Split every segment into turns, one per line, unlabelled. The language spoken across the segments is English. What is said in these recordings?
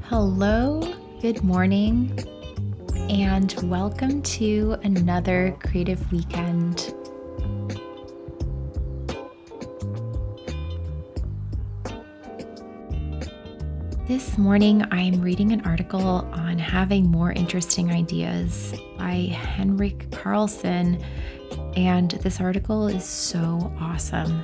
Hello, good morning, and welcome to another creative weekend. This morning, I'm reading an article on having more interesting ideas by Henrik Carlson, and this article is so awesome.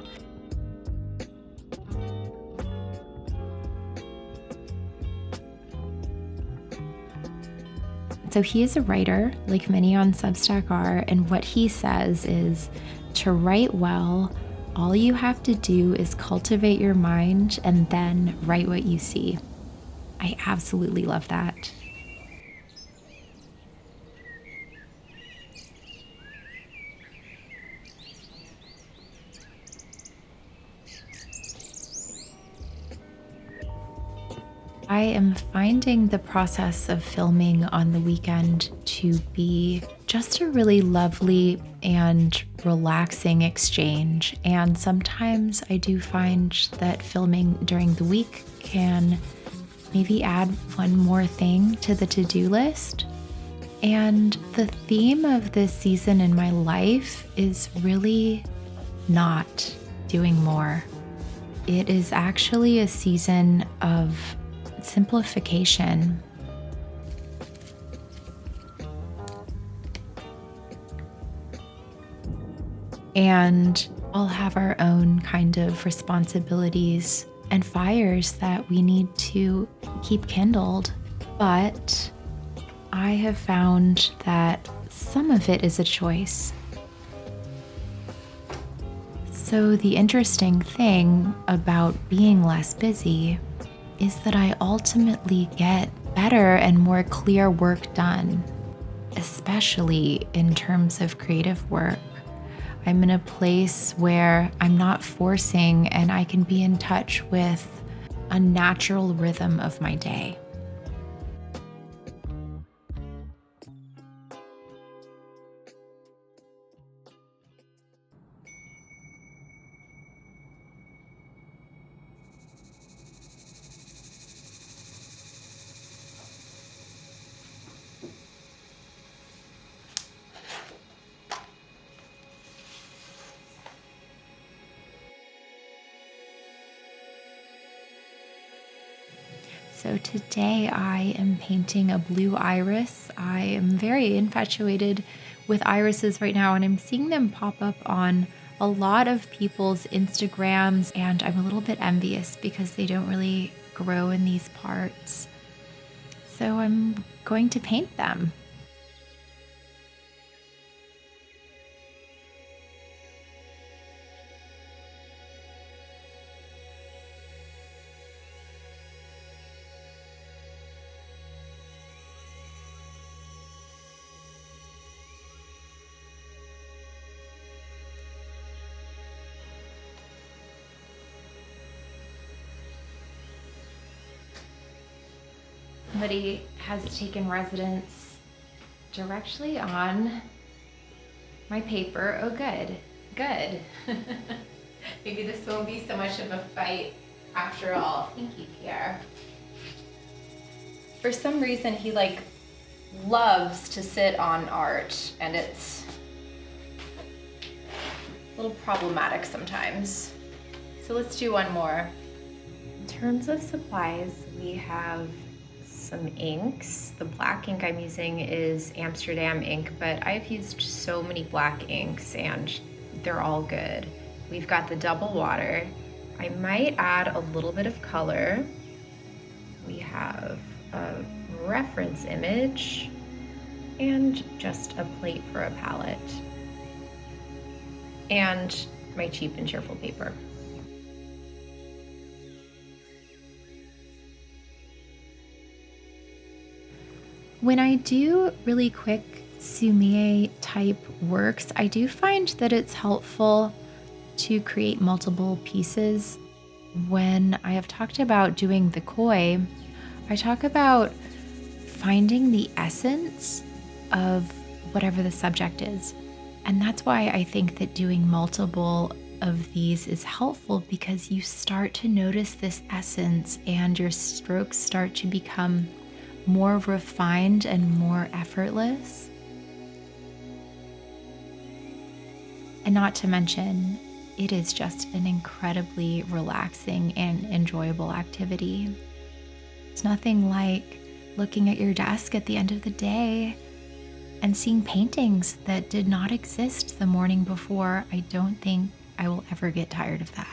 So he is a writer, like many on Substack are, and what he says is to write well, all you have to do is cultivate your mind and then write what you see. I absolutely love that. I am finding the process of filming on the weekend to be just a really lovely and relaxing exchange. And sometimes I do find that filming during the week can maybe add one more thing to the to-do list. And the theme of this season in my life is really not doing more. It is actually a season of simplification. And all have our own kind of responsibilities and fires that we need to keep kindled. But I have found that some of it is a choice. So the interesting thing about being less busy is that I ultimately get better and more clear work done, especially in terms of creative work. I'm in a place where I'm not forcing and I can be in touch with a natural rhythm of my day. So today I am painting a blue iris. I am very infatuated with irises right now, and I'm seeing them pop up on a lot of people's Instagrams, and I'm a little bit envious because they don't really grow in these parts. So I'm going to paint them. Somebody has taken residence directly on my paper. Oh, good, good. Maybe this won't be so much of a fight after all. Thank you, Pierre. For some reason, he loves to sit on art, and it's a little problematic sometimes. So let's do one more. In terms of supplies, we have some inks. The black ink I'm using is AMSTERDAM ink, but I've used so many black inks and they're all good. We've got the double water. I might add a little bit of color. We have a reference image and just a plate for a palette. And my cheap and cheerful paper. When I do really quick sumi type works, I do find that it's helpful to create multiple pieces. When I have talked about doing the koi, I talk about finding the essence of whatever the subject is. And that's why I think that doing multiple of these is helpful because you start to notice this essence and your strokes start to become more refined and more effortless. And not to mention, it is just an incredibly relaxing and enjoyable activity. It's nothing like looking at your desk at the end of the day and seeing paintings that did not exist the morning before. I don't think I will ever get tired of that.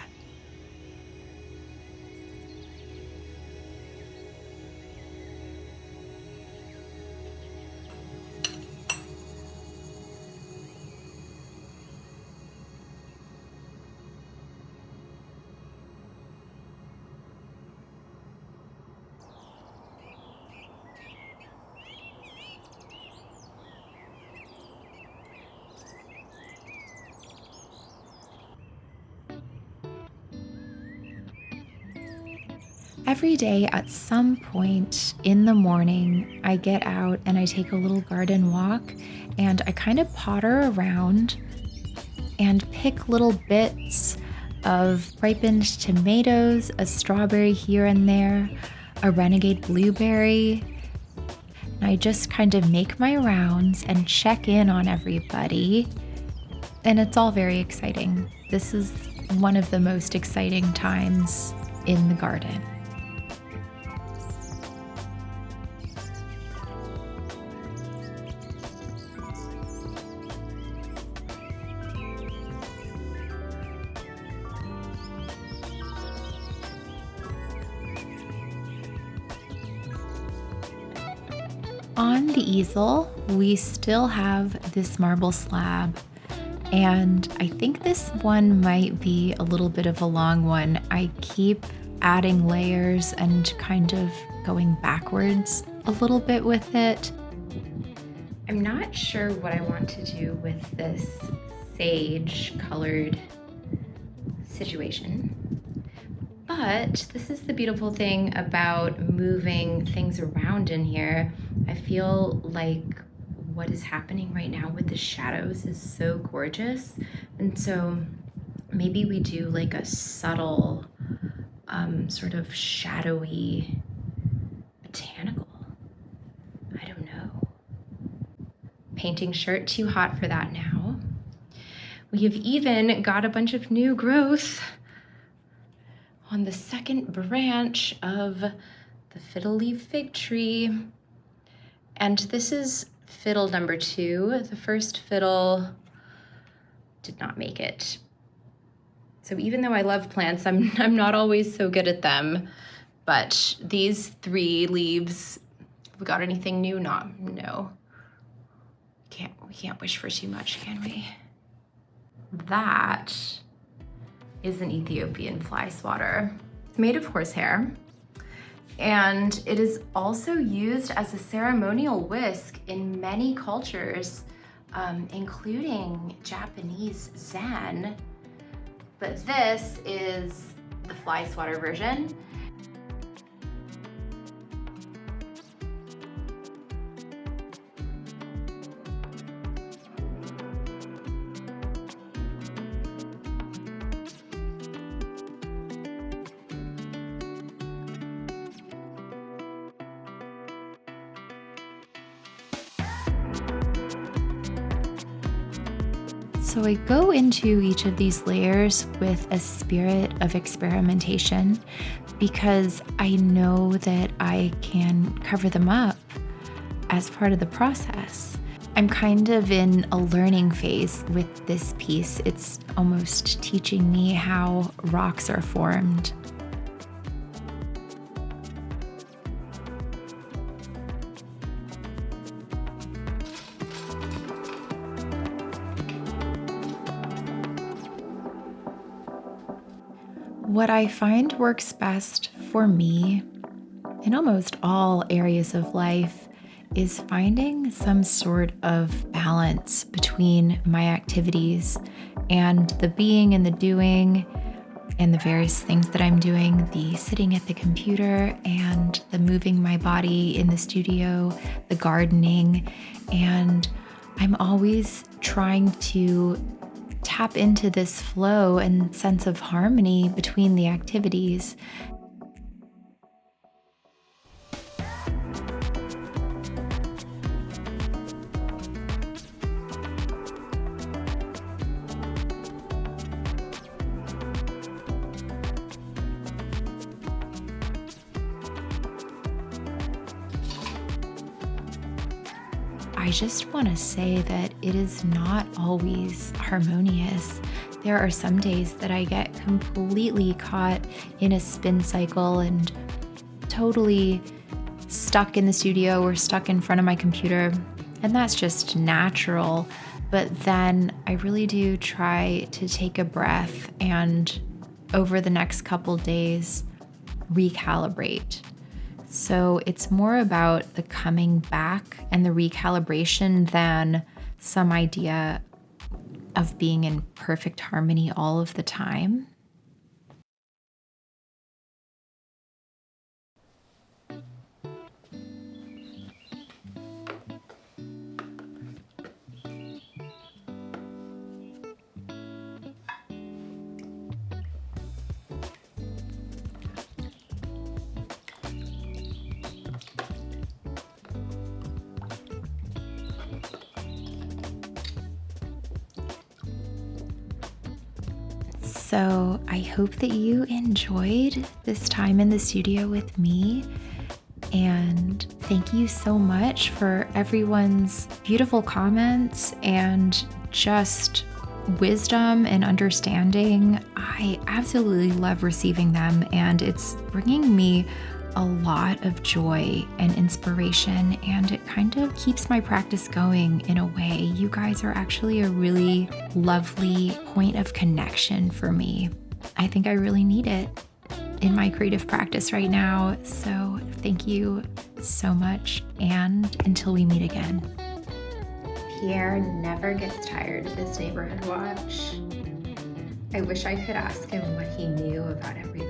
Every day at some point in the morning, I get out and I take a little garden walk and I kind of potter around and pick little bits of ripened tomatoes, a strawberry here and there, a renegade blueberry. And I just kind of make my rounds and check in on everybody. And it's all very exciting. This is one of the most exciting times in the garden. On the easel, we still have this marble slab, and I think this one might be a little bit of a long one. I keep adding layers and kind of going backwards a little bit with it. I'm not sure what I want to do with this sage colored situation. But this is the beautiful thing about moving things around in here. I feel like what is happening right now with the shadows is so gorgeous. And so maybe we do like a subtle, sort of shadowy botanical. I don't know. Painting shirt, too hot for that now. We have even got a bunch of new growth on the second branch of the fiddle leaf fig tree. And this is fiddle number 2. The first fiddle did not make it. So even though I love plants, I'm not always so good at them. But these 3 leaves, have we got anything new? No. We can't wish for too much, can we? That is an Ethiopian fly swatter. It's made of horsehair, and it is also used as a ceremonial whisk in many cultures, including Japanese Zen. But this is the fly swatter version. So I go into each of these layers with a spirit of experimentation because I know that I can cover them up as part of the process. I'm kind of in a learning phase with this piece. It's almost teaching me how rocks are formed. What I find works best for me in almost all areas of life is finding some sort of balance between my activities and the being and the doing and the various things that I'm doing, the sitting at the computer and the moving my body in the studio, the gardening. And I'm always trying to tap into this flow and sense of harmony between the activities. I just want to say that it is not always harmonious. There are some days that I get completely caught in a spin cycle and totally stuck in the studio or stuck in front of my computer, and that's just natural. But then I really do try to take a breath and over the next couple days recalibrate. So it's more about the coming back and the recalibration than some idea of being in perfect harmony all of the time. So I hope that you enjoyed this time in the studio with me. And thank you so much for everyone's beautiful comments and just wisdom and understanding. I absolutely love receiving them, and it's bringing me a lot of joy and inspiration, and it kind of keeps my practice going in a way. You guys are actually a really lovely point of connection for me. I think I really need it in my creative practice right now. So thank you so much, and until we meet again. Pierre never gets tired of his neighborhood watch. I wish I could ask him what he knew about everything.